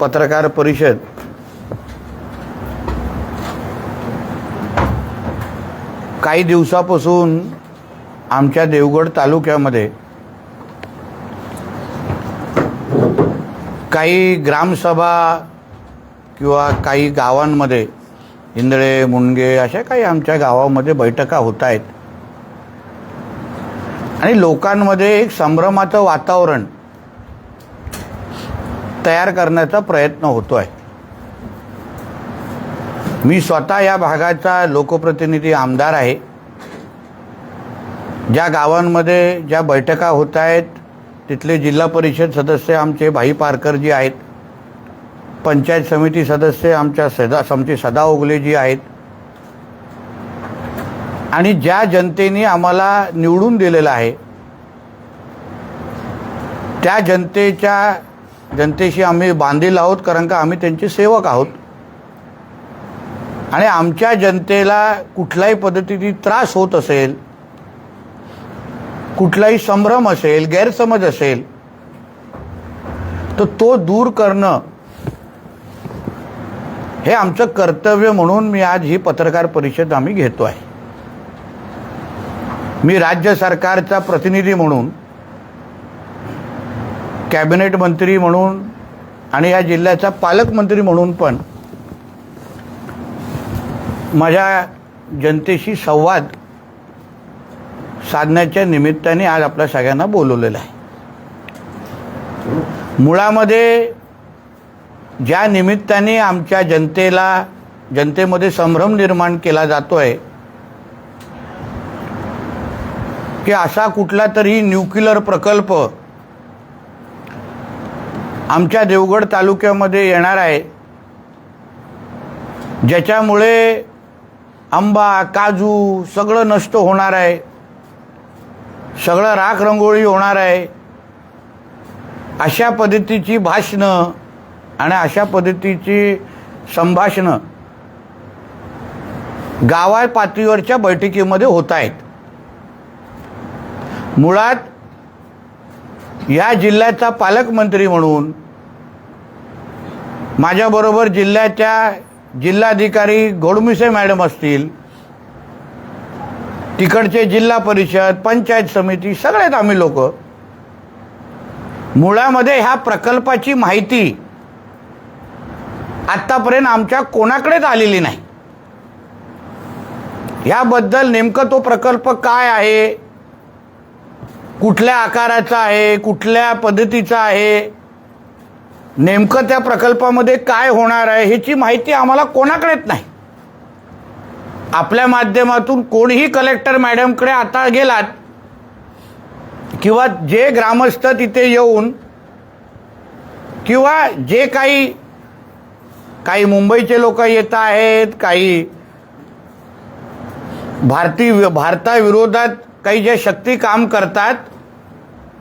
पत्रकार परिषद काही दिवसापासून आमच्या देवगड तालुक्यामध्ये काही ग्रामसभा किंवा काही गावांमध्ये इंदळे मुंडगे अशा काही आमच्या गावामध्ये बैठका होत आहेत आणि लोकांमध्ये एक संभ्रमाचं वातावरण तयार करण्याचा प्रयत्न होतोय। मी स्वतः या भागाचा लोकप्रतिनिधी आमदार आहे। ज्या गावांमध्ये ज्या बैठका होत आहेत तिथले जिल्हा परिषद सदस्य आमचे भाई पारकरजी आहेत, पंचायत समिती सदस्य आमच्या सदा ओगले जी आहेत आणि ज्या जनतेने आम्हाला निवडून दिलेलं आहे त्या जनतेशी आम्ही बांधील आहोत, कारण का आम्ही त्यांचे सेवक आहोत आणि आमच्या जनतेला कुठल्याही पद्धतीने त्रास होत असेल, कुठलाही संभ्रम असेल, गैरसमज असेल तर तो दूर करणं हे आमचं कर्तव्य म्हणून मी आज ही पत्रकार परिषद आम्ही घेतो आहे। मी राज्य सरकारचा प्रतिनिधी म्हणून, कॅबिनेट मंत्री म्हणून आणि या जिल्ह्याचा पालकमंत्री म्हणून पण माझ्या जनतेशी संवाद साधण्याच्या निमित्ताने आज आपल्या सगळ्यांना बोलवलेलं आहे। मुळामध्ये ज्या निमित्ताने आमच्या जनतेमध्ये संभ्रम निर्माण केला जातोय की असा कुठला तरी न्यूक्लिअर प्रकल्प आमच्या देवगड तालुक्यामध्ये येणार आहे ज्याच्यामुळे आंबा, काजू सगळं नष्ट होणार आहे, सगळं राख रंगोळी होणार आहे, अशा पद्धतीची भाषणं आणि अशा पद्धतीची संभाषणं गावा पातळीवरच्या बैठकीमध्ये होत आहेत। मुळात या जिल्ह्याचा पालकमंत्री म्हणून माझ्याबरोबर जिल्ह्याच्या जिल्हाधिकारी गोडमिसे मॅडम असतील, तिकडचे जिल्हा परिषद, पंचायत समिती सगळेच आम्ही लोक मुळामध्ये ह्या प्रकल्पाची माहिती आत्तापर्यंत आमच्या कोणाकडेच आलेली नाही। याबद्दल नेमकं तो प्रकल्प काय आहे, कुठल्या आकाराचा आहे, कुठल्या पद्धतीचा आहे, नेमकं त्या प्रकल्पामध्ये काय होणार आहे ह्याची माहिती आम्हाला कोणाकडेच नाही। आपल्या माध्यमातून कोणीही कलेक्टर मॅडमकडे आता गेलात किंवा जे ग्रामस्थ तिथे येऊन किंवा जे काही मुंबईचे लोक येत आहेत, काही भारताविरोधात काही जे शक्ती काम करतात,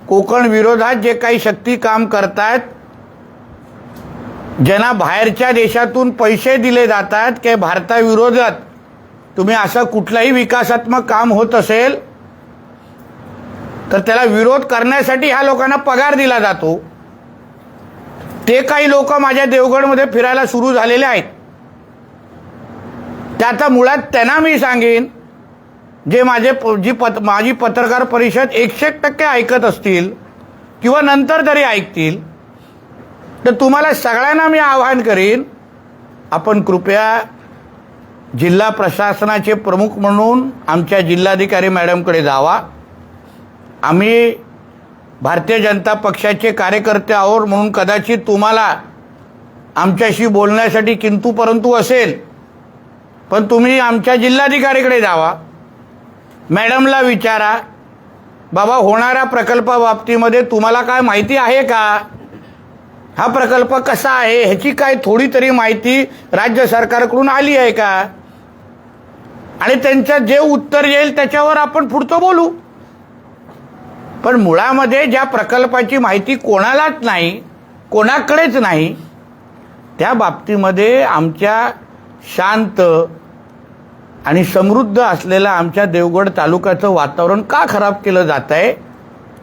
कोकण विरोधात जे काही शक्ती काम करतात, ज्यांना बाहेरच्या देशातून पैसे दिले जातात की भारताविरोधात तुम्ही असं कुठलाही विकासात्मक काम होत असेल तर त्याला विरोध करण्यासाठी ह्या लोकांना पगार दिला जातो, ते काही लोक माझ्या देवगडमध्ये फिरायला सुरू झालेले आहेत। त्याचा मुळात त्यांना मी सांगेन, जे माझी पत्रकार परिषद 100% ऐकत असतील किंवा नंतर तरी ऐकतील, तर तुम्हाला सगळ्यांना मी आवाहन करीन, आपण कृपया जिल्हा प्रशासनाचे प्रमुख म्हणून आमच्या जिल्हाधिकारी मॅडमकडे जावा। आम्ही भारतीय जनता पक्षाचे कार्यकर्ते आहोत म्हणून कदाचित तुम्हाला आमच्याशी बोलण्यासाठी किंतु परंतु असेल, पण तुम्ही आमच्या जिल्हाधिकारीकडे जावा, मॅडमला विचारा, बाबा होणाऱ्या प्रकल्पाबाबतीमध्ये तुम्हाला काय माहिती आहे का, हा प्रकल्प कसा आहे ह्याची काय थोडी तरी माहिती राज्य सरकारकडून आली आहे का, आणि त्यांचं जे उत्तर येईल त्याच्यावर आपण पुढचं बोलू। पण मुळामध्ये ज्या प्रकल्पाची माहिती कोणालाच नाही, कोणाकडेच नाही, त्या बाबतीमध्ये आमच्या शांत आणि समृद्ध असलेला आमच्या देवगड तालुक्याचं वातावरण का खराब केलं जात आहे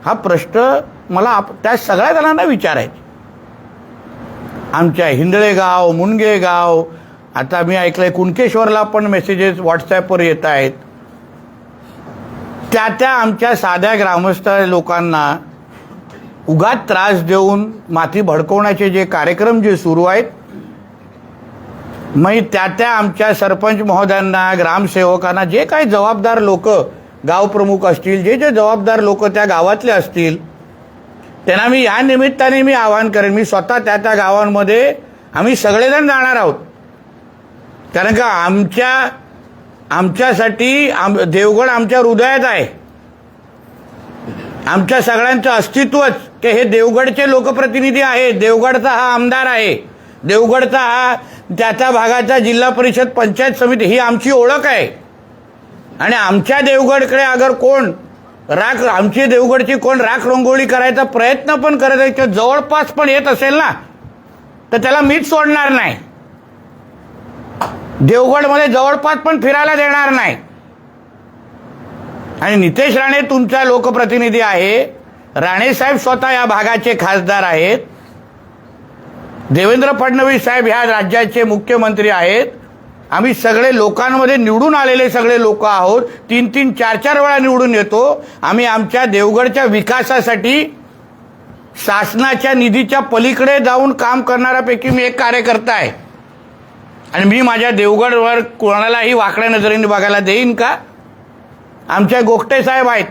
हा प्रश्न मला त्या सगळ्या जणांना विचारायचा। आमच्या हिंदळेगाव, मुनगेगाव, आता मी ऐकलंय कुणकेश्वरला पण मेसेजेस व्हॉट्सॲपवर येत आहेत. त्या आमच्या साध्या ग्रामस्थ लोकांना उगाच त्रास देऊन माती भडकवण्याचे जे कार्यक्रम जे सुरू आहेत, मग त्या आमच्या सरपंच महोदयांना, ग्रामसेवकांना, जे काही जबाबदार लोक, गावप्रमुख असतील, जे जबाबदार लोक त्या गावातले असतील, त्यांना मी या निमित्ताने मी आवाहन करेन. मी स्वतः त्या गावांमध्ये आम्ही सगळेजण जाणार आहोत. कारण का आमच्यासाठी देवगड आमच्या हृदयात आहे. आमच्या सगळ्यांचं अस्तित्वच की हे देवगडचे लोकप्रतिनिधी आहेत. देवगडचा हा आमदार आहे. देवगडचा हा त्याच्या भागाचा जिल्हा परिषद पंचायत समिती, ही आमची ओळख आहे. आणि आमच्या देवगडकडे अगर कोण आमची देवगडची कोण राख रंगोळी करायचा प्रयत्न पण करत आहे, किंवा जवळपास पण येत असेल ना, तर त्याला मीच सोडणार नाही. देवगडमध्ये जवळपास पण फिरायला देणार नाही. आणि नितेश राणे तुमचा लोकप्रतिनिधी आहे. राणे साहेब स्वतः या भागाचे खासदार आहेत. देवेंद्र फडणवीस साहेब ह्या राज्याचे मुख्यमंत्री आहेत. आम्ही सगळे लोकांमध्ये निवडून आलेले सगळे लोक आहोत. 3-3, 4-4 वेळा निवडून येतो. आम्ही आमच्या देवगडच्या विकासासाठी शासनाच्या निधीच्या पलीकडे जाऊन काम करणाऱ्यापैकी मी एक कार्यकर्ता आहे. आणि मी माझ्या देवगडवर कोणालाही वाकड्या नजरेने बघायला देईन का? आमच्या गोगटे साहेब आहेत.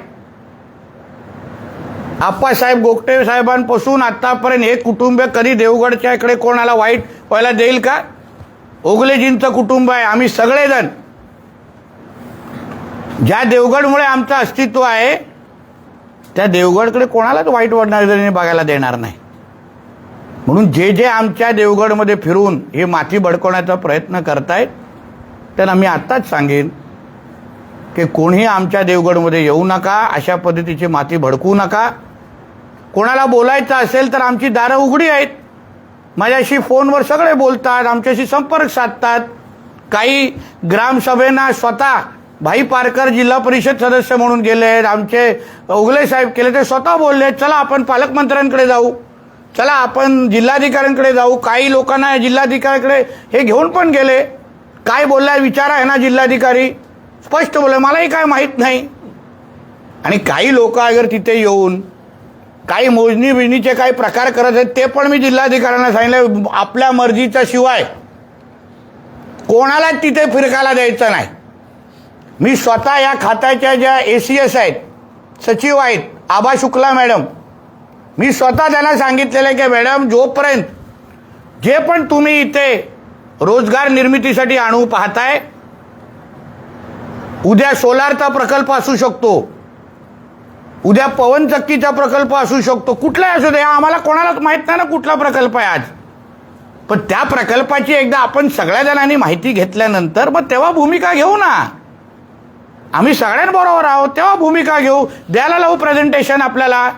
आप्पासाहेब गोगटे साहेबांपासून आतापर्यंत हे कुटुंब कधी देवगडच्या इकडे कोणाला वाईट व्हायला देईल का? ओगलेजींचं कुटुंब आहे. आम्ही सगळेजण ज्या देवगडमुळे आमचं अस्तित्व आहे, त्या देवगडकडे कोणालाच वाईट नजरेने बघायला देणार नाही. म्हणून जे आमच्या देवगडमध्ये फिरून हे माती भडकवण्याचा प्रयत्न करतायत, त्यांना मी आत्ताच सांगेन की कोणीही आमच्या देवगडमध्ये येऊ नका, अशा पद्धतीची माती भडकवू नका. कोणाला बोलायचं असेल तर आमची दारं उघडी आहेत. माझ्याशी फोनवर सगळे बोलतात, आमच्याशी संपर्क साधतात. काही ग्रामसभेना स्वतः भाई पारकर जिल्हा परिषद सदस्य म्हणून गेले आहेत, आमचे ओगले साहेब केले, ते स्वतः बोलले चला आपण पालकमंत्र्यांकडे जाऊ, चला आपण जिल्हाधिकाऱ्यांकडे जाऊ. काही लोकांना जिल्हाधिकाऱ्याकडे हे घेऊन पण गेले. काय बोललाय विचारा आहे ना, जिल्हाधिकारी स्पष्ट बोलले मलाही काय माहीत नाही. आणि काही लोक अगर तिथे येऊन काही मोजणी बिजणीचे काही प्रकार करत आहेत, ते पण मी जिल्हाधिकाऱ्यांना सांगितलं आपल्या मर्जीच्या शिवाय कोणालाच तिथे फिरकायला द्यायचं नाही. मी स्वतः या खात्याच्या ज्या ACS आहेत, सचिव आहेत, आबा शुक्ला मॅडम, मी स्वतः त्यांना सांगितलेलं आहे की मॅडम जोपर्यंत जे पण तुम्ही इथे रोजगार निर्मितीसाठी आणू पाहताय, उद्या सोलारचा प्रकल्प असू शकतो, उद्या पवनचक्कीचा प्रकल्प असू शकतो, कुठलाही असू दे, आम्हाला कोणालाच माहित नाही ना कुठला प्रकल्प आहे आज. पण त्या प्रकल्पाची एकदा आपण सगळ्या जणांनी माहिती घेतल्यानंतर मग तेव्हा भूमिका घेऊ ना. आम्ही सगळ्यांबरोबर आहोत, तेव्हा भूमिका घेऊ. द्यायला लावू प्रेझेंटेशन आपल्याला.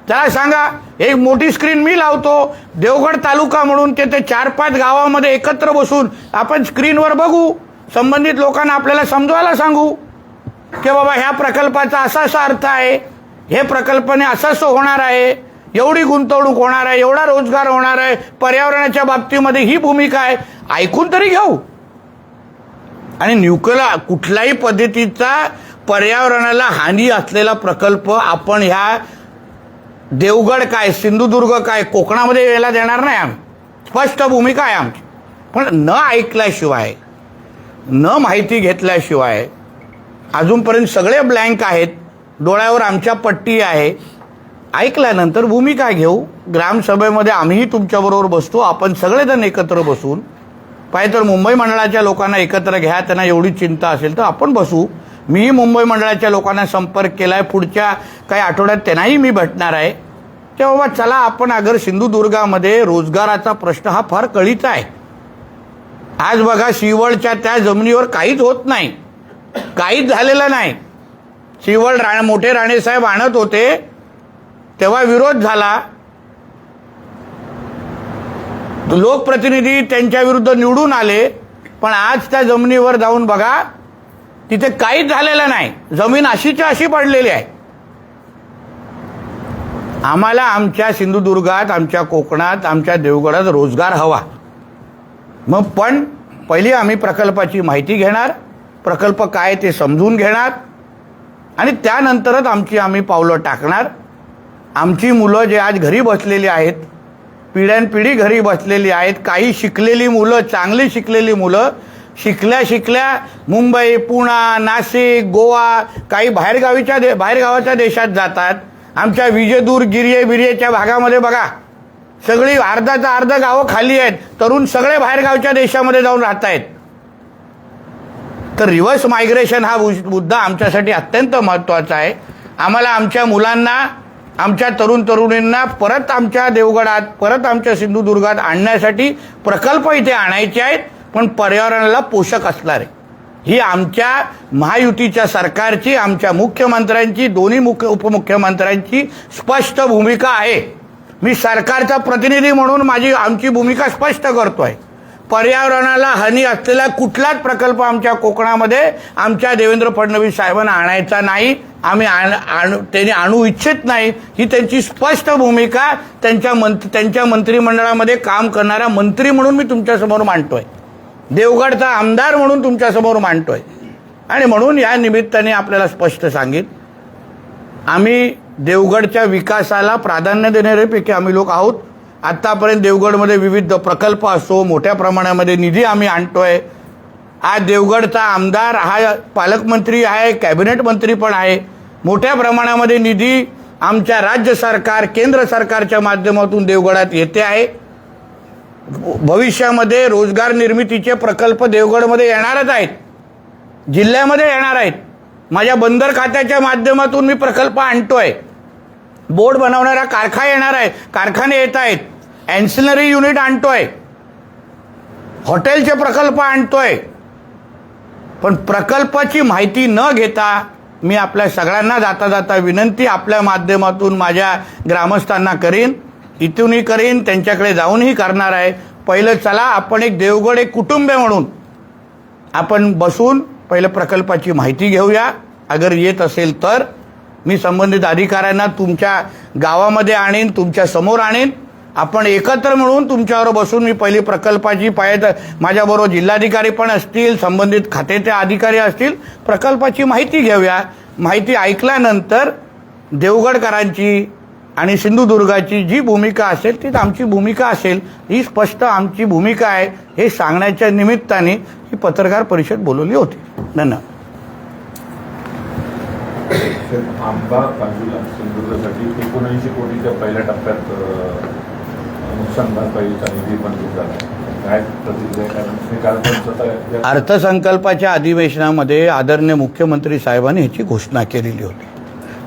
त्याला सांगा एक मोठी स्क्रीन मी लावतो, देवगड तालुका म्हणून ते 4-5 गावामध्ये एकत्र बसून आपण स्क्रीनवर बघू. संबंधित लोकांना आपल्याला समजवायला सांगू की बाबा ह्या प्रकल्पाचा असा अर्थ आहे, हे प्रकल्पाने असं होणार आहे, एवढी गुंतवणूक होणार आहे, एवढा रोजगार होणार आहे, पर्यावरणाच्या बाबतीमध्ये ही भूमिका आहे. ऐकून तरी घेऊ. आणि न्यूक्लियर कुठल्याही पद्धतीचा पर्यावरणाला हानी असलेला प्रकल्प आपण ह्या देवगड काय, सिंधुदुर्ग काय, कोकणामध्ये यायला देणार नाही. आम्ही स्पष्ट भूमिका आहे आमची. पण न ऐकल्याशिवाय, न माहिती घेतल्याशिवाय अजूनपर्यंत सगळे ब्लँक आहेत, डोळ्यावर आमच्या पट्टी आहे. ऐकल्यानंतर भूमिका घेऊ. ग्रामसभेमध्ये आम्हीही तुमच्याबरोबर बसतो, आपण सगळेजण एकत्र बसून. पाहिजे तर मुंबई मंडळाच्या लोकांना एकत्र घ्या, त्यांना एवढी चिंता असेल तर आपण बसू. मीही मुंबई मंडळाच्या लोकांना संपर्क केला आहे, पुढच्या काही आठवड्यात त्यांनाही मी भेटणार आहे. तेव्हा चला आपण अगर सिंधुदुर्गामध्ये रोजगाराचा प्रश्न हा फार कळीचा आहे. आज बघा शिवळच्या त्या जमिनीवर काहीच होत नाही, काहीच झालेलं नाही. शिवळ मोठे राणेसाहेब आणत होते तेव्हा विरोध झाला, लोकप्रतिनिधी त्यांच्या विरुद्ध निवडून आले. पण आज त्या जमिनीवर जाऊन बघा, तिथे काहीच झालेलं नाही. जमीन अशीच्या अशी पडलेली आहे. आम्हाला आमच्या सिंधुदुर्गात, आमच्या कोकणात, आमच्या देवगडात रोजगार हवा. मग पण पहिली आम्ही प्रकल्पाची माहिती घेणार, प्रकल्प काय ते समजून घेणार आणि त्यानंतरच आम्ही पावलं टाकणार. आमची मुलं जे आज घरी बसलेली आहेत, पिढ्यानपिढी घरी बसलेली आहेत, काही शिकलेली मुलं, चांगली शिकलेली मुलं शिकल्या मुंबई, पुणा, नाशिक, गोवा, काही बाहेरगावाच्या देशात जातात. आमच्या विजेदूर, बिर्येच्या भागामध्ये बघा, सगळी अर्धाचा अर्ध गावं खाली आहेत. तरुण सगळे बाहेरगावच्या देशामध्ये जाऊन राहत आहेत. तर रिव्हर्स मायग्रेशन हा मुद्दा आमच्यासाठी अत्यंत महत्त्वाचा आहे. आम्हाला आमच्या मुलांना, आमच्या तरुणींना परत आमच्या देवगडात, परत आमच्या सिंधुदुर्गात आणण्यासाठी प्रकल्प इथे आणायचे आहेत, पण पर्यावरणाला पोषक असणारे. ही आमच्या महायुतीच्या सरकारची, आमच्या मुख्यमंत्र्यांची, दोन्ही उपमुख्यमंत्र्यांची स्पष्ट भूमिका आहे. मी सरकारचा प्रतिनिधी म्हणून आमची भूमिका स्पष्ट करतोय. पर्यावरणाला हानी असलेला कुठलाच प्रकल्प आमच्या कोकणामध्ये आमच्या देवेंद्र फडणवीस साहेबांना आणायचा नाही. आम्ही त्यांनी आणू इच्छित नाही. ही त्यांची स्पष्ट भूमिका त्यांच्या मंत्रिमंडळामध्ये काम करणारा मंत्री म्हणून मी तुमच्यासमोर मांडतोय, देवगडचा आमदार म्हणून तुमच्यासमोर मांडतोय. आणि म्हणून या निमित्ताने आपल्याला स्पष्ट सांगेन, आम्ही देवगडच्या विकासाला प्राधान्य देणाऱ्यापैकी आम्ही लोक आहोत. आत्तापर्यंत देवगडमध्ये विविध प्रकल्प असो, मोठ्या प्रमाणामध्ये निधी आम्ही आणतोय. आज देवगडचा आमदार हा पालकमंत्री आहे, कॅबिनेट मंत्री पण आहे. मोठ्या प्रमाणामध्ये निधी आमच्या राज्य सरकार, केंद्र सरकारच्या माध्यमातून देवगडात येते आहे. भविष्यामध्ये रोजगार निर्मितीचे प्रकल्प देवगडमध्ये येणारच आहेत, जिल्ह्यामध्ये येणार आहेत. माझ्या बंदर खात्याच्या माध्यमातून मी प्रकल्प आणतोय. बोर्ड बनवणारा कारखाने येत आहेत. अँसिलरी युनिट आणतोय, हॉटेलचे प्रकल्प आणतोय. पण प्रकल्पाची माहिती न घेता मी आपल्या सगळ्यांना जाता विनंती आपल्या माध्यमातून माझ्या ग्रामस्थांना करीन, इथूनही करीन, त्यांच्याकडे जाऊनही करणार आहे. पहिलं चला आपण एक देवगड, एक कुटुंब म्हणून आपण बसून पहिलं प्रकल्पाची माहिती घेऊया. अगर येत असेल तर मी संबंधित अधिकाऱ्यांना तुमच्या गावामध्ये आणीन, तुमच्या समोर आणीन. आपण एकत्र मिळून तुमच्यावर बसून मी पहिली प्रकल्पाची माझ्याबरोबर जिल्हाधिकारी पण असतील, संबंधित खात्याचे अधिकारी असतील, प्रकल्पाची माहिती घेऊया. माहिती ऐकल्यानंतर देवगडकरांची आणि सिंधुदुर्गाची जी भूमिका असेल तीच आमची भूमिका असेल. ही स्पष्ट आमची भूमिका आहे हे सांगण्याच्या निमित्ताने ही पत्रकार परिषद बोलवली होती. धन्यवाद. आंबा काजूला सिंधुदुर्गासाठी 79 कोटीच्या पहिल्या टप्प्यात नुकसान भरपाईचा निधी मंजूर झाला. काय प्रतिक्रिया? अर्थसंकल्पाच्या अधिवेशनामध्ये आदरणीय मुख्यमंत्री साहेबांनी ह्याची घोषणा केलेली होती.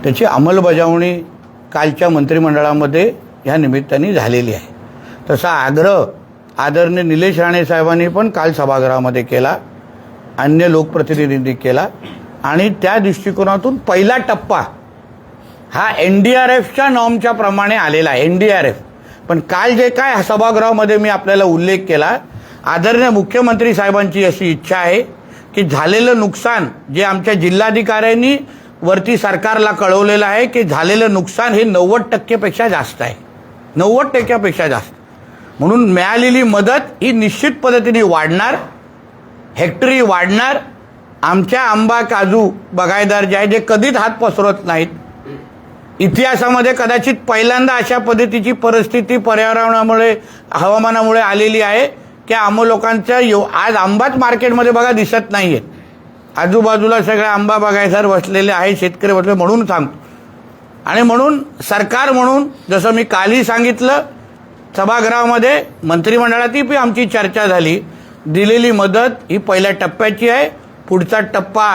त्याची अंमलबजावणी कालच्या मंत्रिमंडळामध्ये ह्या निमित्ताने झालेली आहे. तसा आग्रह आदरणीय निलेश राणे साहेबांनी पण काल सभागृहामध्ये केला, अन्य लोकप्रतिनिधींनी केला. आणि त्या दृष्टिकोनातून पहिला टप्पा हा NDRFच्या नॉर्मच्या प्रमाणे आलेला आहे. NDRF पण काल जे काय सभागृहामध्ये मी आपल्याला उल्लेख केला, आदरणीय मुख्यमंत्री साहेबांची अशी इच्छा आहे की झालेलं नुकसान जे आमच्या जिल्हाधिकाऱ्यांनी वरती सरकारला कळवलेलं आहे की झालेलं नुकसान हे 90% जास्त आहे, 90% जास्त. म्हणून मिळालेली मदत ही निश्चित पद्धतीने वाढणार, हेक्टरी वाढणार. आमच्या आंबा काजू बागायतदार जे आहे जे कधीच हात पसरत नाहीत, इतिहासामध्ये कदाचित पहिल्यांदा अशा पद्धतीची परिस्थिती पर्यावरणामुळे, हवामानामुळे आलेली आहे की आम्हा लोकांच्या आज आंबाच मार्केटमध्ये बघा दिसत नाही आहेत. आजूबाजूला सगळे आंबा बागायतदार बसलेले आहे, शेतकरी बसले म्हणून सांगतो. आणि म्हणून सरकार म्हणून जसं मी कालही सांगितलं, सभागृहामध्ये मंत्रिमंडळातही आमची चर्चा झाली, दिलेली मदत ही पहिल्या टप्प्याची आहे. पुढचा टप्पा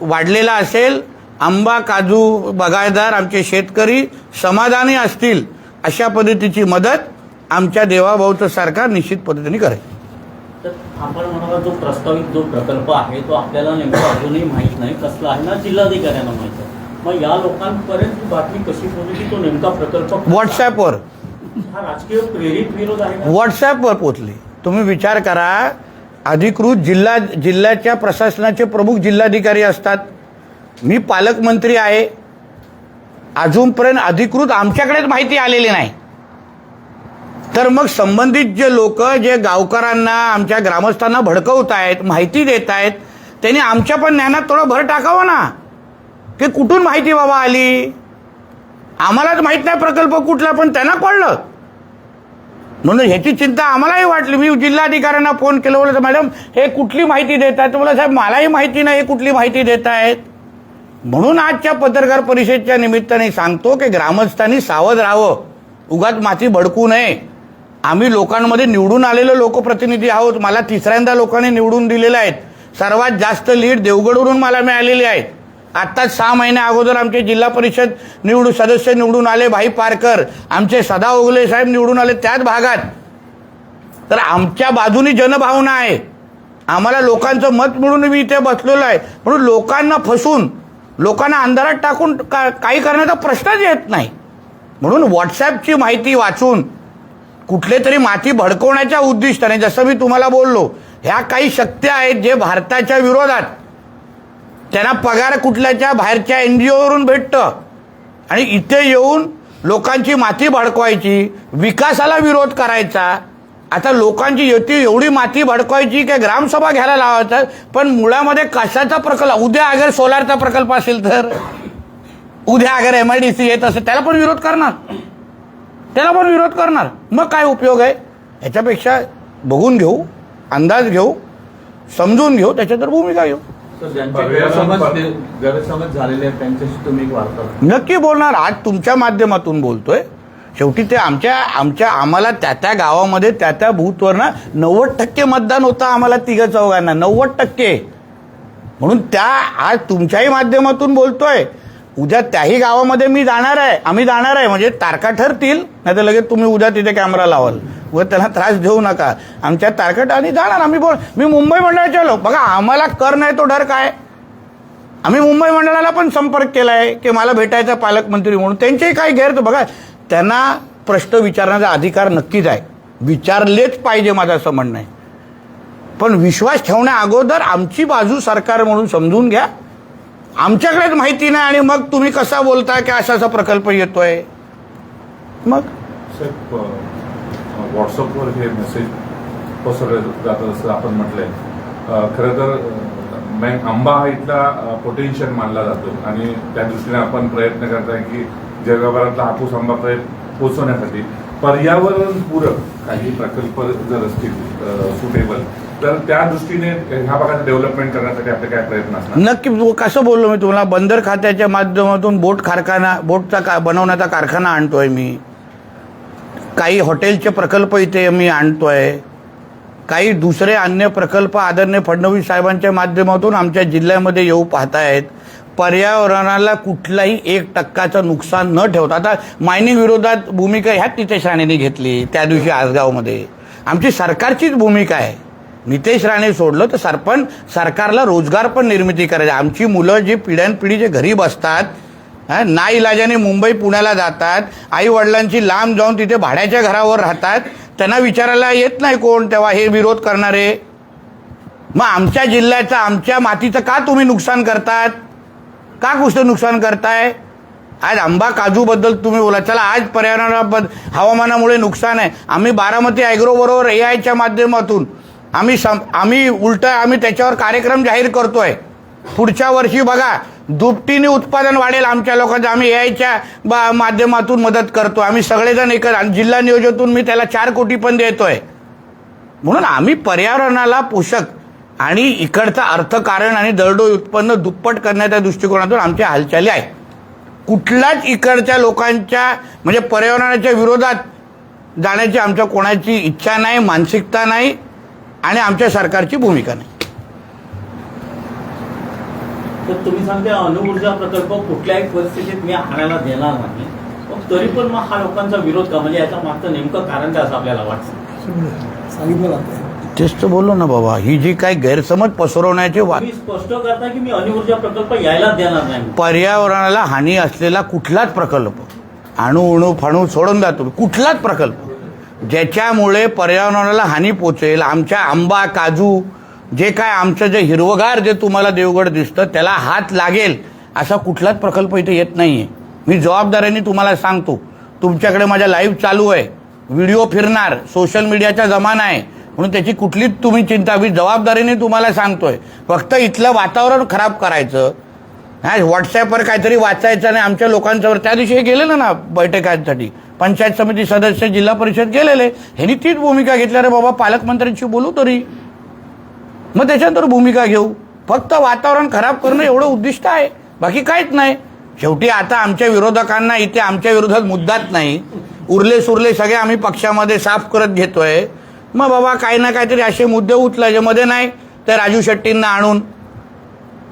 वाढलेला असेल. आंबा काजू बागायतदार आमचे शेतकरी समाधानी असतील अशा पद्धतीची मदत आमच्या देवाभाऊचं सरकार निश्चित पद्धतीने करेल. तर आपण म्हणाला जो प्रस्तावित जो प्रकल्प आहे तो आपल्याला नेमकं अजूनही माहीत नाही कसला आहे ना, जिल्हाधिकाऱ्यांना माहीत आहे. मग या लोकांपर्यंत बातमी कशी पोहोचली की तो नेमका प्रकल्प व्हॉट्सॲपवर, हा राजकीय प्रेरित विरोध आहे का? व्हॉट्सॲपवर पोहोचली. तुम्ही विचार करा, अधिकृत जिल्ह्याच्या प्रशासनाचे प्रमुख जिल्हाधिकारी असतात. मी पालकमंत्री आहे, अजूनपर्यंत अधिकृत आमच्याकडेच माहिती आलेली नाही. तर मग संबंधित जे लोक जे गावकऱ्यांना आमच्या ग्रामस्थांना भडकवत आहेत, माहिती देत आहेत, त्यांनी आमच्या पण ज्ञानात थोडं भर टाकावं ना, की कुठून माहिती बाबा आली. आम्हालाच माहित नाही प्रकल्प कुठला, पण त्यांना कळलं. म्हणून ह्याची चिंता आम्हालाही वाटली. मी जिल्हाधिकाऱ्यांना फोन केलं, बोलतो मॅडम हे कुठली माहिती देत आहेत. मला साहेब मलाही माहिती नाही हे कुठली माहिती देत आहेत. म्हणून आजच्या पत्रकार परिषदेच्या निमित्ताने सांगतो की ग्रामस्थांनी सावध राहावं, उगाच माती भडकू नये. आम्ही लोकांमध्ये निवडून आलेले लोकप्रतिनिधी आहोत. मला तिसऱ्यांदा लोकांनी निवडून दिलेले आहेत. सर्वात जास्त लीड देवगडवरून मला मिळालेली आहेत. आत्ताच 6 महिन्या अगोदर आमचे जिल्हा परिषद सदस्य निवडून आले भाई पारकर, आमचे सदा ओगले साहेब निवडून आले त्याच भागात. तर आमच्या बाजूनी जनभावना आहे. आम्हाला लोकांचं मत मिळून मी इथे बसलेलो आहे. म्हणून लोकांना फसून लोकांना अंधारात टाकून काही करण्याचा प्रश्नच येत नाही. म्हणून व्हॉट्सॲपची माहिती वाचून कुठले तरी माती भडकवण्याच्या उद्दिष्टाने, जसं मी तुम्हाला बोललो, ह्या काही शक्ती आहेत जे भारताच्या विरोधात, त्यांना पगार कुठल्याच्या बाहेरच्या NGOवरून भेटतं आणि इथे येऊन लोकांची माती भडकवायची, विकासाला विरोध करायचा. आता लोकांची एवढी माती भडकवायची की ग्रामसभा घ्यायला लावायचा, पण मुळामध्ये कशाचा प्रकल्प, उद्या अगर सोलारचा प्रकल्प असेल तर, उद्या अगर MIDC येत असेल त्याला पण विरोध करणार, मग काय उपयोग आहे. ह्याच्यापेक्षा बघून घेऊ, अंदाज घेऊ, समजून घेऊ, त्याच्यात भूमिका घेऊ. तर ज्यांचे गैरसमज झालेले आहेत त्यांच्याशी तुम्ही एक वार्ता नक्की बोलणार. आज तुमच्या माध्यमातून बोलतोय. शेवटी ते आम्हाला त्या गावामध्ये त्या बूथवर ना 90% मतदान होतं आम्हाला तिघं चौघांना, 90%. म्हणून आज तुमच्याही माध्यमातून बोलतोय. उद्या त्याही गावामध्ये आम्ही जाणार आहे. म्हणजे तारखा ठरतील, नाही तर लगेच तुम्ही उद्या तिथे कॅमेरा लावाल. व त्यांना त्रास देऊ नका. आमच्या तारखा आणि जाणार मी मुंबई मंडळाचे आलो. बघा आम्हाला कर नाही तो डर काय. आम्ही मुंबई मंडळाला पण संपर्क केलाय की मला भेटायचा पालकमंत्री म्हणून. त्यांचेही काही गैर, बघा त्यांना प्रश्न विचारण्याचा अधिकार नक्कीच आहे, विचारलेच पाहिजे माझं असं म्हणणं आहे. पण विश्वास ठेवण्या अगोदर आमची बाजू सरकार म्हणून समजून घ्या. आमच्याकडेच माहिती नाही आणि मग तुम्ही कसा बोलता की असा प्रकल्प येतोय. मग व्हॉट्सअपवर हे मेसेज पसरलं जातं असं आपण म्हटलंय. खरं तर आंबा हा इथला पोटेन्शियल मानला जातो आणि त्या दृष्टीने आपण प्रयत्न करताय की जगभरातला हापूस आंबा पोहोचवण्यासाठी पर्यावरणपूरक काही प्रकल्प जर असतील सुटेबल, तर त्या दृष्टीने ह्या भागात डेव्हलपमेंट करण्यासाठी आपले काय प्रयत्न असणार. नक्की. कसं बोललो मी तुम्हाला, बंदर खात्याच्या माध्यमातून बोटचा बनवण्याचा कारखाना आणतोय मी. काही हॉटेलचे प्रकल्प इथे मी आणतोय. काही दुसरे अन्य प्रकल्प आदरणीय फडणवीस साहेबांच्या माध्यमातून आमच्या जिल्ह्यामध्ये येऊ पाहतायत. पर्यावरणाला कुठलाही 1% नुकसान न ठेवता. आता मायनिंग विरोधात भूमिका ह्याच नितेश राणेंनी घेतली त्या दिवशी आसगावमध्ये. आमची सरकारचीच भूमिका आहे. नितेश राणे सोडलं तर सरकारला रोजगार पण निर्मिती करायची. आमची मुलं जी पिढ्यानपिढी जे घरी बसतात, नाईलाजाने मुंबई पुण्याला जातात, आई वडिलांची लांब जाऊन तिथे भाड्याच्या घरावर राहतात, त्यांना विचारायला येत नाही कोण, तेव्हा हे विरोध करणारे. मग आमच्या जिल्ह्याचं, आमच्या मातीचं का तुम्ही नुकसान करतात, का गोष्ट नुकसान करताय. आज आंबा काजूबद्दल तुम्ही बोला, चला आज पर्यावरणाबद्दल हवामानामुळे नुकसान आहे. आम्ही बारामती ॲग्रो बरोबर AIच्या माध्यमातून आम्ही त्याच्यावर कार्यक्रम जाहीर करतोय. पुढच्या वर्षी बघा दुपटीने उत्पादन वाढेल आमच्या लोकांचं. आम्ही AIच्या माध्यमातून मदत करतो. आम्ही सगळेजण जिल्हा नियोजनातून मी त्याला 4 कोटी पण देतोय. म्हणून आम्ही पर्यावरणाला पोषक आणि इकडचं अर्थकारण आणि दरडोई उत्पन्न दुप्पट करण्याच्या दृष्टिकोनातून आमच्या हालचाली आहेत. कुठलाच इकडच्या लोकांच्या म्हणजे पर्यावरणाच्या विरोधात जाण्याची आमच्या कोणाची इच्छा नाही, मानसिकता नाही आणि आमच्या सरकारची भूमिका नाही. तर तुम्ही सांगते अणुऊर्जा प्रकल्प कुठल्याही परिस्थितीत मी आणायला देणार नाही, मग तरी पण मग हा लोकांचा विरोध का, म्हणजे याच्या मागचं नेमकं कारण काय असं आपल्याला वाटतं. तेच तर बोललो ना बाबा, ही जी काही गैरसमज पसरवण्याची तुम्ही स्पष्ट करता की मी अणुऊर्जा प्रकल्प यायला देणार नाही. पर्यावरणाला हानी असलेला कुठलाच प्रकल्प, फाणू सोडून द्या तुम्ही, कुठलाच प्रकल्प ज्याच्यामुळे पर्यावरणाला हानी पोचेल, आमच्या आंबा काजू जे काय आमचं जे हिरवगार जे तुम्हाला देवगड दिसतं त्याला हात लागेल असा कुठलाच प्रकल्प इथे येत नाहीये. मी जबाबदारीने तुम्हाला सांगतो. तुमच्याकडे माझ्या लाईव्ह चालू आहे, व्हिडिओ फिरणार, सोशल मीडियाचा जमाना आहे, म्हणून त्याची कुठलीच तुम्ही चिंता, मी जबाबदारीने तुम्हाला सांगतोय. फक्त इथलं वातावरण खराब करायचं, हा व्हॉट्सॲपवर काहीतरी वाचायचं आणि आमच्या लोकांच्यावर. त्या दिवशी हे गेलेलं ना बैठकांसाठी, पंचायत समिती सदस्य, जिल्हा परिषद गेलेले, ह्यांनी तीच भूमिका घेतली. अरे बाबा, पालकमंत्र्यांशी बोलू तरी, मग त्याच्यानंतर भूमिका घेऊ. फक्त वातावरण खराब करणं एवढं उद्दिष्ट आहे, बाकी काहीच नाही. शेवटी आता आमच्या विरोधकांना इथे आमच्या विरोधात मुद्दाच नाही, उरले सुरले सगळे आम्ही पक्षामध्ये साफ करत घेतोय. मग बाबा काही ना काहीतरी असे मुद्दे उचलायचे. मध्ये नाही ते राजू शेट्टींना आणून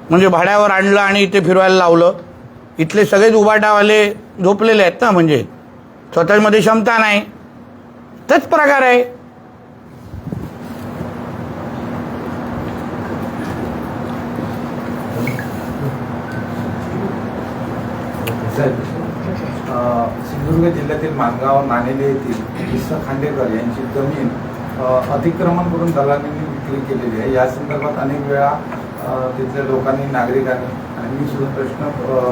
म्हणजे भाड्यावर आणलं आणि इथे फिरवायला लावलं. इथले सगळेच उबाटावाले झोपलेले आहेत ना, म्हणजे स्वतःमध्ये क्षमता नाही. तोच प्रकार आहे. सिंधुदुर्ग जिल्ह्यातील माणगाव नाणेले येथील विश्व खांडेकर यांची जमीन अतिक्रमण करून दलालांनी विक्री केलेली आहे. या संदर्भात अनेक वेळा तिथल्या लोकांनी, नागरिकांनी आणि मी सुद्धा प्रश्न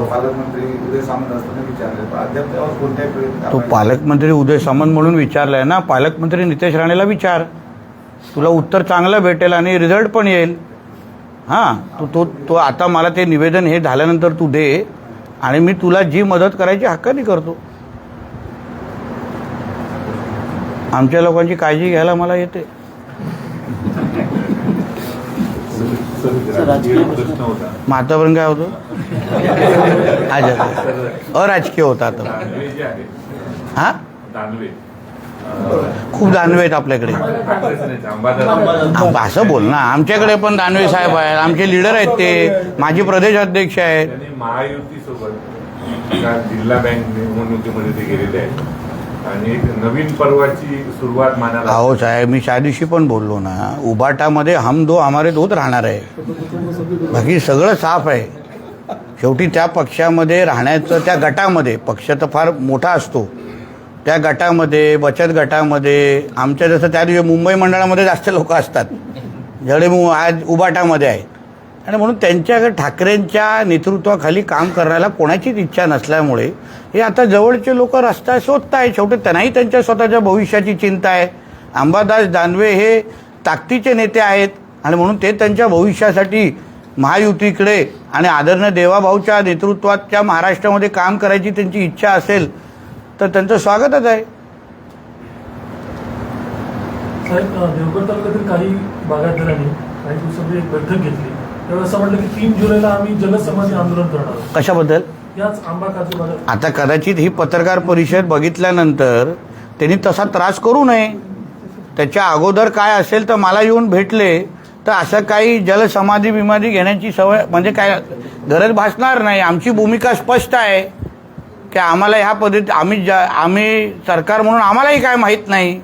पालकमंत्री उदय सामंत असताना विचारले, पण अद्याप त्यावर कोणत्याही प्रयत्न. तो पालकमंत्री उदय सामंत म्हणून विचारलाय ना, पालकमंत्री नितेश राणेला विचार, तुला उत्तर चांगलं भेटेल आणि रिझल्ट पण येईल. हां, तो आता मला ते निवेदन हे झाल्यानंतर तू दे आणि मी तुला जी मदत करायची हक्काने करतो. आमच्या लोकांची काळजी घ्यायला मला येते. प्रश्न होता. मग आतापर्यंत काय होतं? अराजकीय होता आता. दानवे जे आहे, हां, दानवे खूप दानवे आहेत आपल्याकडे. असं बोल ना, आमच्याकडे पण दानवे साहेब आहेत, आमचे लीडर आहेत, ते माजी प्रदेश अध्यक्ष आहेत. त्यांनी महायुतीसोबत जिल्हा बँक निवडणुकीमध्ये ते गेलेले आहेत आणि एक नवीन पर्वाची सुरुवात मानायला. अहो साहेब, मी त्या दिवशी पण बोललो ना, उबाटामध्ये हम दो हमारे दोत राहणार आहे, बाकी सगळं साफ आहे. शेवटी त्या पक्षामध्ये राहण्याचं, त्या गटामध्ये, पक्ष तर फार मोठा असतो, त्या गटामध्ये, बचत गटामध्ये, आमच्या जसं त्या दिवशी मुंबई मंडळामध्ये जास्त लोक असतात, जेवढे आज उबाटामध्ये आहेत. आणि म्हणून त्यांच्याकडे ठाकरेंच्या नेतृत्वाखाली काम करण्याला कोणाचीच इच्छा नसल्यामुळे हे आता जवळचे लोक रस्ता शोधत आहेत. शेवटी त्यांनाही त्यांच्या स्वतःच्या भविष्याची चिंता आहे. अंबादास दानवे हे ताकदीचे नेते आहेत आणि म्हणून ते त्यांच्या भविष्यासाठी महायुतीकडे आणि आदरणीय देवाभाऊच्या नेतृत्वाच्या महाराष्ट्रामध्ये काम करायची त्यांची इच्छा असेल तर त्यांचं स्वागतच आहे. साहेब, देवगड तालुक्यातील काही बागायतदारांनी काही दिवसापूर्वी एक बैठक घेतली, तेव्हा असं म्हटलं की 3 जुलैला आम्ही जलसमाधी आंदोलन करणार आहोत. कशाबद्दल? याच आंबा काजू बागायत. आता कदाचित ही पत्रकार परिषद बघितल्यानंतर त्यांनी तसा त्रास करू नये. त्याच्या अगोदर काय असेल तर मला येऊन भेटले तर असं काही जलसमाधी बिमाधी घेण्याची सवय म्हणजे काय गरज भासणार नाही. आमची भूमिका स्पष्ट आहे की आम्हाला ह्या पद्धती आम्ही सरकार म्हणून आम्हालाही काय माहीत नाही,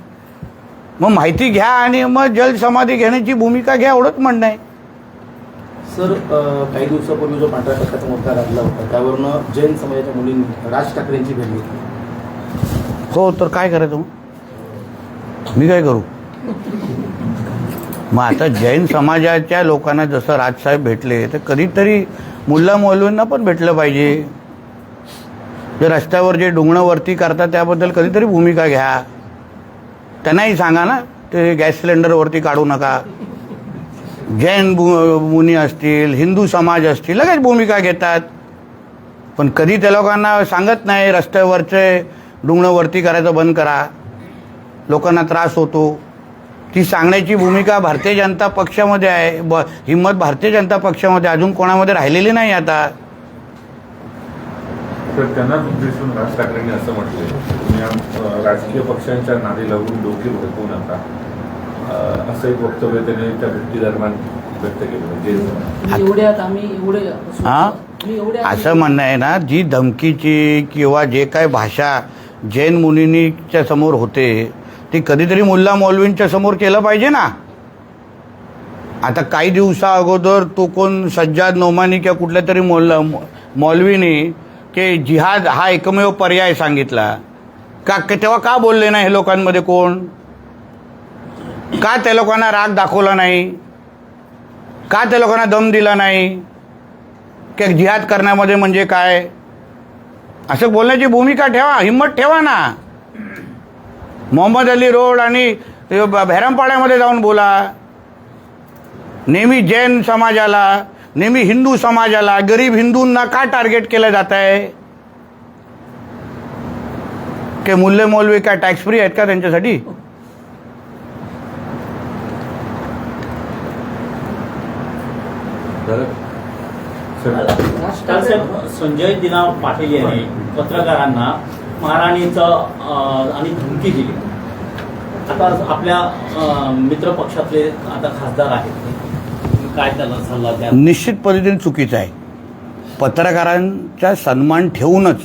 मग माहिती घ्या आणि मग जलसमाधी घेण्याची भूमिका घ्या, एवढंच म्हणणं आहे. सर, काही दिवसापूर्वी जो पांढऱ्या पक्षाचा मोर्चा लागला होता त्यावरनं जैन समाजाच्या मुलींनी राज ठाकरेंची भेट घेतली. हो, तर काय करायचं मग? मी काय करू? मग आता जैन समाजाच्या लोकांना जसं राजसाहेब भेटले तर कधीतरी मुल्ला मौलवींना पण भेटलं पाहिजे. जे रस्त्यावर जे डुंगणं वरती करतात त्याबद्दल कधीतरी भूमिका घ्या. त्यांनाही सांगा ना, ते गॅस सिलेंडरवरती काढू नका. जैन मुनी असतील, हिंदू समाज असतील, लगेच भूमिका घेतात. पण कधी त्या लोकांना सांगत नाही रस्त्यावरचे डुंगणं वरती करायचं बंद करा, लोकांना त्रास होतो. ती सांगण्याची भूमिका भारतीय जनता पक्षामध्ये आहे. हिंमत भारतीय जनता पक्षामध्ये, अजून कोणामध्ये राहिलेली नाही. आता तर त्यांनाच उद्देशून राज ठाकरेंनी असं म्हटलंय, तुम्ही राजकीय पक्षांच्या नादी लागून डोके भडकवू नका, असं एक वक्तव्य त्यांनी त्या भेटीदरम्यान व्यक्त केलं. असं म्हणणं आहे ना, जी धमकीची किंवा जे काय भाषा जैन मुनींच्या समोर होते ती कधीतरी मुल्ला मौलवींच्या समोर केलं पाहिजे ना. आता काही दिवसा अगोदर तो कोण सज्जाद नोमानी किंवा कुठल्या तरी मौलवीनी की जिहाद हा एकमेव पर्याय सांगितला का, तेव्हा का बोलले नाही हे लोकांमध्ये कोण? का त्या लोकांना राग दाखवला नाही? का त्या लोकांना दम दिला नाही की जिहाद करण्यामध्ये म्हणजे काय? असं बोलण्याची भूमिका ठेवा, हिंमत ठेवा ना. मोहम्मद अली रोड आणि भैरमपाड्यामध्ये जाऊन बोला. नेहमी जैन समाजाला, नेहमी हिंदू समाजाला, गरीब हिंदूंना का टार्गेट केलं जात आहे? के मुल्ले मौलवी काय टॅक्स फ्री आहेत का त्यांच्यासाठी? काल साहेब संजय दिना पाटील यांनी पत्रकारांना मारहाणीचं आणि धमकी दिली. आता आपल्या मित्र पक्षातले आता खासदार आहेत, काय त्याला सल्ला द्या? निश्चित पद्धतीने चुकीचं आहे. पत्रकारांचा सन्मान ठेवूनच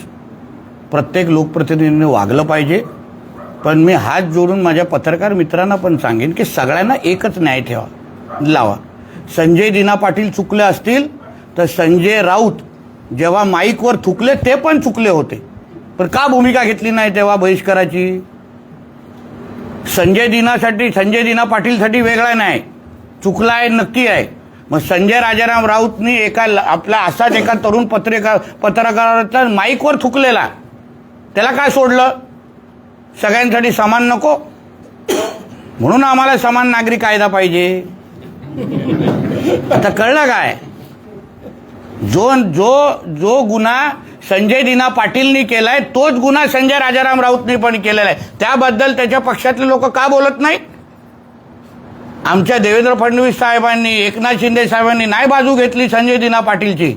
प्रत्येक लोकप्रतिनिधीने वागलं पाहिजे. पण मी हात जोडून माझ्या पत्रकार मित्रांना पण सांगेन की सगळ्यांना एकच न्याय लावा. संजय दिना पाटील चुकले असतील तर संजय राऊत जेव्हा माईकवर थुकले ते पण चुकले होते, पण का भूमिका घेतली नाही तेव्हा बहिष्काराची? संजय दिना पाटीलसाठी वेगळा नाही, चुकला आहे नक्की आहे. मग संजय राजाराम राऊतनी आपला असाच एका तरुण पत्रकाराचा माईकवर थुकलेला, त्याला काय सोडलं? सगळ्यांसाठी समान नको? म्हणून आम्हाला समान नागरिक कायदा पाहिजे. आता कळलं काय? जो गुन्हा संजय दिना पाटीलनी केलाय तोच गुन्हा संजय राजाराम राऊतनी पण केलेला आहे. त्याबद्दल त्याच्या पक्षातले लोक का बोलत नाहीत? आमच्या देवेंद्र फडणवीस साहेबांनी, एकनाथ शिंदे साहेबांनी नाही बाजू घेतली संजय दिना पाटीलची,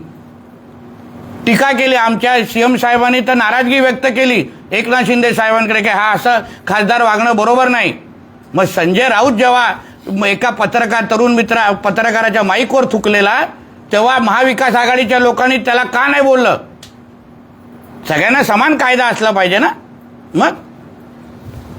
टीका केली. आमच्या सीएम साहेबांनी तर नाराजगी व्यक्त केली एकनाथ शिंदे साहेबांकडे की हा असं खासदार वागणं बरोबर नाही. मग संजय राऊत जेव्हा एका तरुण पत्रकाराच्या माईकवर थुकलेला तेव्हा महाविकास आघाडीच्या लोकांनी त्याला का नाही बोललं? सगळ्यांना समान कायदा असला पाहिजे ना. मग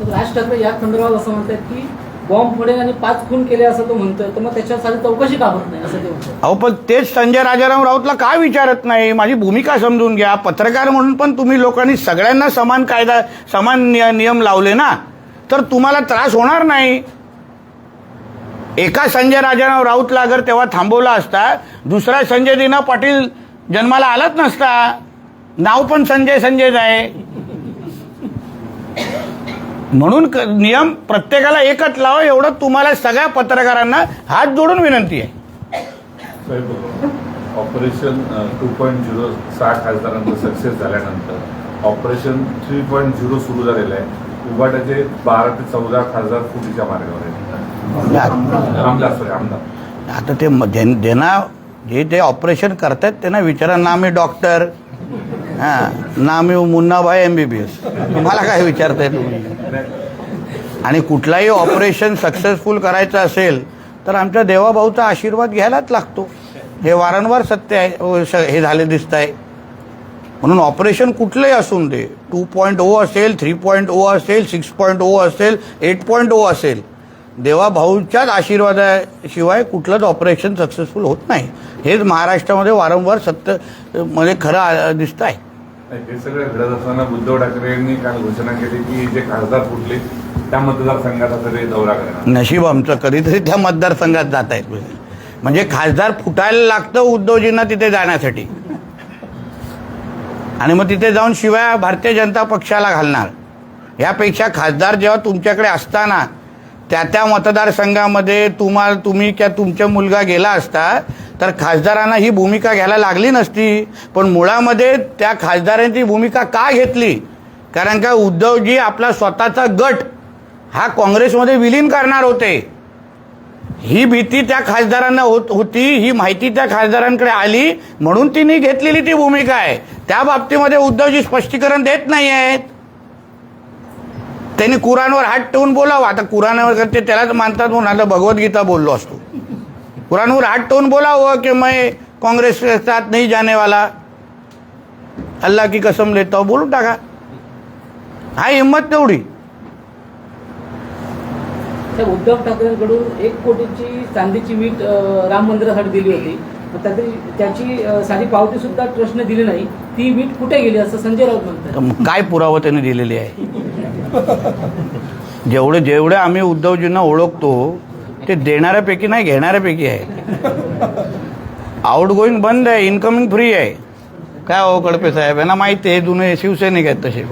राज ठाकरे या संदर्भात असं म्हणतात की बॉम्ब फोडेल आणि 5 खून केले असं तो म्हणतोय, तर मग त्याच्यासाठी चौकशी का होत नाही असं ते म्हणतात. अहो पण तेच संजय राजाराम राऊतला का विचारत नाही? माझी भूमिका समजून घ्या. पत्रकार म्हणून पण तुम्ही लोकांनी सगळ्यांना समान कायदा, समान नियम लावले ना, तर तुम्हाला त्रास होणार नाही. एका संजय राजाराम राऊतला अगर तेव्हा थांबवला असता, दुसरा संजय दिना पाटील जन्माला आलाच नसता. नाव पण संजयच आहे. म्हणून नियम प्रत्येकाला एकच लावा, एवढं तुम्हाला सगळ्या पत्रकारांना हात जोडून विनंती आहे. ऑपरेशन 2.0 6 खासदारांचं सक्सेस झाल्यानंतर ऑपरेशन 3.0 सुरू झालेलं आहे. उभाट्याचे 12 ते 14 खासदार फुटीच्या मार्गावर आहेत. आमदार आता ते ज्यांना जे ऑपरेशन करतात त्यांना विचारा. ना मी डॉक्टर, ना मी मुन्नाभाई MBBS, तुम्हाला काय विचारताय तुम्ही? आणि कुठलाही ऑपरेशन सक्सेसफुल करायचं असेल तर आमच्या देवाभाऊचा आशीर्वाद घ्यायलाच लागतो. हे वारंवार सत्य आहे, हे झाले दिसत आहे. म्हणून ऑपरेशन कुठलंही असून दे, 2.0 असेल, 3.0 असेल, 6.0 असेल, 8.0 असेल, देवाभाऊच्याच आशीर्वादाशिवाय कुठलंच ऑपरेशन सक्सेसफुल होत नाही. हेच महाराष्ट्रामध्ये वारंवार सत्य मध्ये खरं दिसत आहे. हे सगळं घडत असताना उद्धव ठाकरे यांनी काल घोषणा केली की जे खासदार फुटले त्या मतदारसंघाचा तरी दौरा करणार. नशीब आमचं कधीतरी त्या मतदारसंघात जात आहेत. म्हणजे खासदार फुटायला लागतं उद्धवजींना तिथे जाण्यासाठी, आणि मग तिथे जाऊन शिवाय भारतीय जनता पक्षाला घालणार. यापेक्षा खासदार जेव्हा तुमच्याकडे असताना त्या मतदारसंघामध्ये तुम्ही किंवा तुमचा मुलगा गेला असता तर खासदारांना ही भूमिका घ्यायला लागली नसती. पण मुळामध्ये त्या खासदारांची भूमिका का घेतली? कारण का उद्धवजी आपला स्वतःचा गट हा काँग्रेसमध्ये विलीन करणार होते. ही भीती त्या खासदारांना होती, ही माहिती त्या खासदारांकडे आली, म्हणून तिने घेतलेली ती भूमिका आहे. त्या बाबतीमध्ये उद्धवजी स्पष्टीकरण देत नाही आहेत. त्यांनी कुराणवर हात ठेवून बोलावं. आता कुराणावर ते त्यालाच मानतात म्हणून आता भगवद्गीता बोललो असतो. कुराणवर हात ठेवून बोलावं की मैं काँग्रेस के साथ नहीं जाने वाला, अल्लाह की कसम लेता हूं, बोलून टाका. हा हिंमत तेवढी. उद्धव ठाकरेंकडून 1 कोटीची चांदीची वीट राम मंदिरासाठी दिली होती, त्याची साधी पावती सुद्धा ट्रस्टने दिली नाही. ती वीट कुठे गेली असं संजय राऊत म्हणतात. काय पुरावा त्याने दिलेली आहे? जेवढे आम्ही उद्धवजींना ओळखतो ते देणाऱ्यापैकी नाही, घेणाऱ्यापैकी आहे. आउट गोईंग बंद आहे, इनकमिंग फ्री आहे. काय हो कडपे साहेब, यांना माहिती आहे जुने शिवसैनिक आहेत तसे.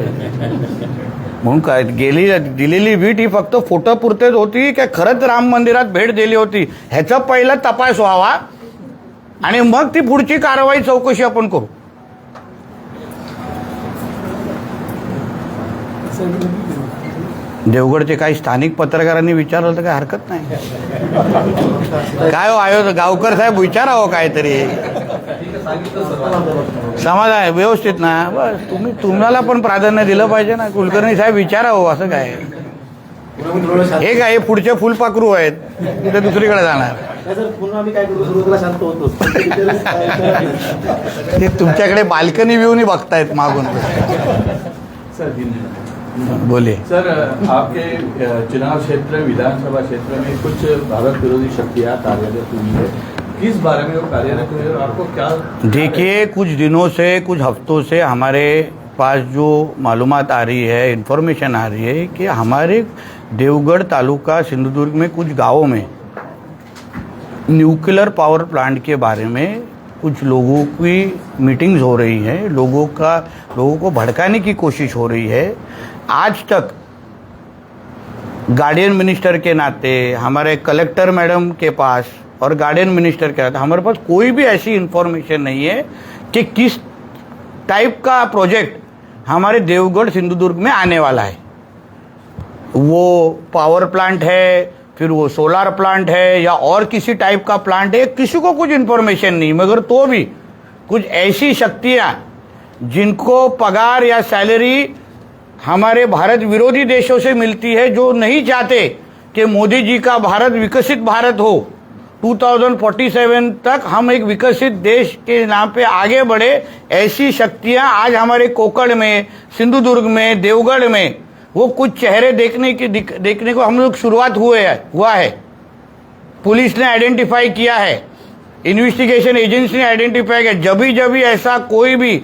म्हणून काय दिलेली भेट ही फक्त फोटोपुरतेच होती की खरंच राम मंदिरात भेट दिली होती ह्याचा पहिला तपास व्हावा आणि मग ती पुढची कारवाई चौकशी आपण करू. देवगडचे काही स्थानिक पत्रकारांनी विचारलं तर काय हरकत नाही. काय हो आयो गावकर साहेब विचारावं काहीतरी. समाधान व्यवस्थित ना, बस तुम्हाला पण प्राधान्य दिलं पाहिजे ना. कुलकर्णी साहेब विचारावं असं काय. हे काय हे पुढचे फुलपाखरू आहेत, कुठे दुसरीकडे जाणार. पुन्हा आम्ही काय करू, सुरुवातीला शांत होतो. ते तुमच्याकडे बाल्कनी व्ह्यूनी बघतायत मागून. बोले सर, आपके चुनाव क्षेत्र विधानसभा क्षेत्र में कुछ भारत विरोधी शक्तियां कार्यरत हुई है, किस बारे में वो कार्यरत हुई है और आपको क्या? देखिए, कुछ दिनों से कुछ हफ्तों से हमारे पास जो मालूमात आ रही है, इन्फॉर्मेशन आ रही है कि हमारे देवगढ़ तालुका सिंधुदुर्ग में कुछ गांवों में न्यूक्लियर पावर प्लांट के बारे में कुछ लोगों की मीटिंग्स हो रही हैं, लोगों को भड़काने की कोशिश हो रही है. आज तक गार्डियन मिनिस्टर के नाते, हमारे कलेक्टर मैडम के पास और गार्डियन मिनिस्टर के नाते हमारे पास कोई भी ऐसी इन्फॉर्मेशन नहीं है कि किस टाइप का प्रोजेक्ट हमारे देवगढ़ सिंधुदुर्ग में आने वाला है. वो पावर प्लांट है, फिर वो सोलार प्लांट है या और किसी टाइप का प्लांट है, किसी को कुछ इन्फॉर्मेशन नहीं. मगर तो भी कुछ ऐसी शक्तियां जिनको पगार या सैलरी हमारे भारत विरोधी देशों से मिलती है, जो नहीं चाहते कि मोदी जी का भारत विकसित भारत हो, 2047 तक हम एक विकसित देश के नाम पे आगे बढ़े, ऐसी शक्तियां आज हमारे कोकण में, सिंधुदुर्ग में, देवगढ़ में वो कुछ चेहरे देखने को हम लोग शुरुआत हुआ है. पुलिस ने आइडेंटिफाई किया है, इन्वेस्टिगेशन एजेंसी ने आइडेंटिफाई किया. जब भी ऐसा कोई भी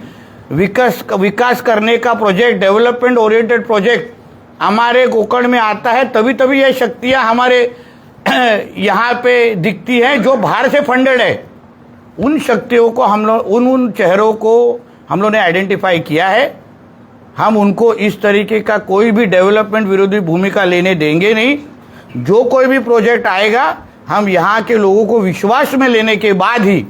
विकास करने का प्रोजेक्ट, डेवलपमेंट ओरिएंटेड प्रोजेक्ट हमारे कोकण में आता है, तभी ये शक्तियां हमारे यहाँ पे दिखती हैं जो बाहर से फंडेड है. उन शक्तियों को हम लोग उन चेहरों को हम लोगों ने आइडेंटिफाई किया है. हम उनको इस तरीके का कोई भी डेवलपमेंट विरोधी भूमिका लेने देंगे नहीं. जो कोई भी प्रोजेक्ट आएगा, हम यहाँ के लोगों को विश्वास में लेने के बाद ही,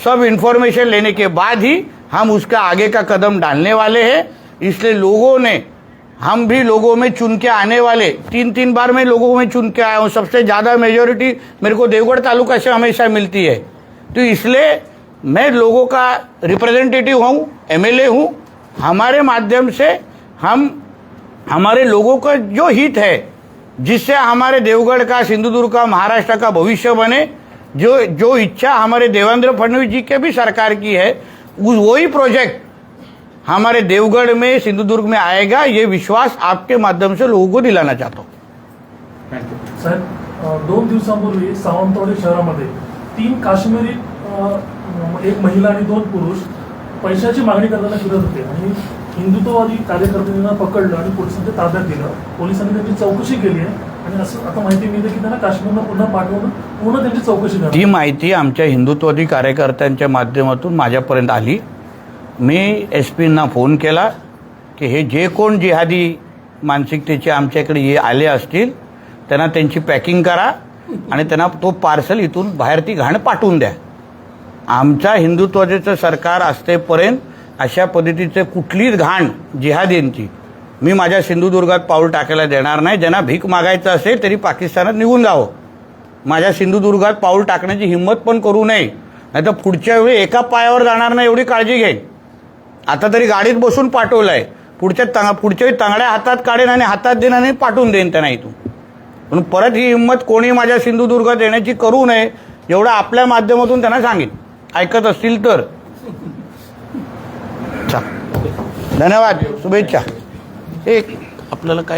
सब इन्फॉर्मेशन लेने के बाद ही हम उसका आगे का कदम डालने वाले हैं. इसलिए हम भी लोगों में चुन के आने वाले, 3 बार मैं लोगों में चुन के आया हूँ. सबसे ज़्यादा मेजोरिटी मेरे को देवगढ़ तालुका से हमेशा मिलती है. तो इसलिए मैं लोगों का रिप्रेजेंटेटिव हूँ, MLA हूँ. हमारे माध्यम से हम हमारे लोगों का जो हित है, जिससे हमारे देवगढ़ का, सिंधुदुर्ग का, महाराष्ट्र का भविष्य बने, जो इच्छा हमारे देवेंद्र फडणवीस जी के भी सरकार की है, वही प्रोजेक्ट हमारे देवगढ़ में, सिंधुदुर्ग में आएगा. ये विश्वास आपके माध्यम से लोगों को दिलाना चाहता हूँ. साहेब, 2 दिवसांपूर्वी सावंतवाडी शहरामध्ये 3 काश्मीरी, एक महिला आणि 2 पुरुष पैशाची मागणी करताना फिरत होते आणि हिंदुत्ववादी कार्यकर्त्यांना पकडलं आणि पोलिसांच्या ताब्यात दिलं. पोलिसांनी त्यांची चौकशी केली आहे आणि असं आता माहिती मिळते की त्यांना काश्मीरला पुन्हा पाठवून पूर्ण त्यांची चौकशी करणार. ती माहिती आमच्या हिंदुत्ववादी कार्यकर्त्यांच्या माध्यमातून माझ्यापर्यंत आली. मी SPंना फोन केला की हे जे कोण जिहादी मानसिकतेचे आमच्याकडे ये आले असतील, त्यांना त्यांची पॅकिंग करा आणि त्यांना तो पार्सल इथून बाहेर ती घाण पाठवून द्या. आमच्या हिंदुत्वाचं सरकार असतेपर्यंत अशा पद्धतीचे कुठलीच घाण जिहादींची मी माझ्या सिंधुदुर्गात पाऊल टाकायला देणार नाही. ज्यांना भीक मागायचं असेल तरी पाकिस्तानात निघून जावं. माझ्या सिंधुदुर्गात पाऊल टाकण्याची हिंमत पण करू नये, नाही तर पुढच्या वेळी एका पायावर जाणार नाही एवढी काळजी घेईन. आता तरी गाडीत बसून पाठवलंय, पुढच्या वेळी तांगड्या हातात काढेन आणि हातात देईन आणि पाठवून देईन त्यांना इथून. म्हणून परत ही हिंमत कोणी माझ्या सिंधुदुर्गात येण्याची करू नये, एवढं आपल्या माध्यमातून त्यांना सांगेन, ऐकत असतील तर. धन्यवाद, शुभेच्छा. एक आपल्याला काय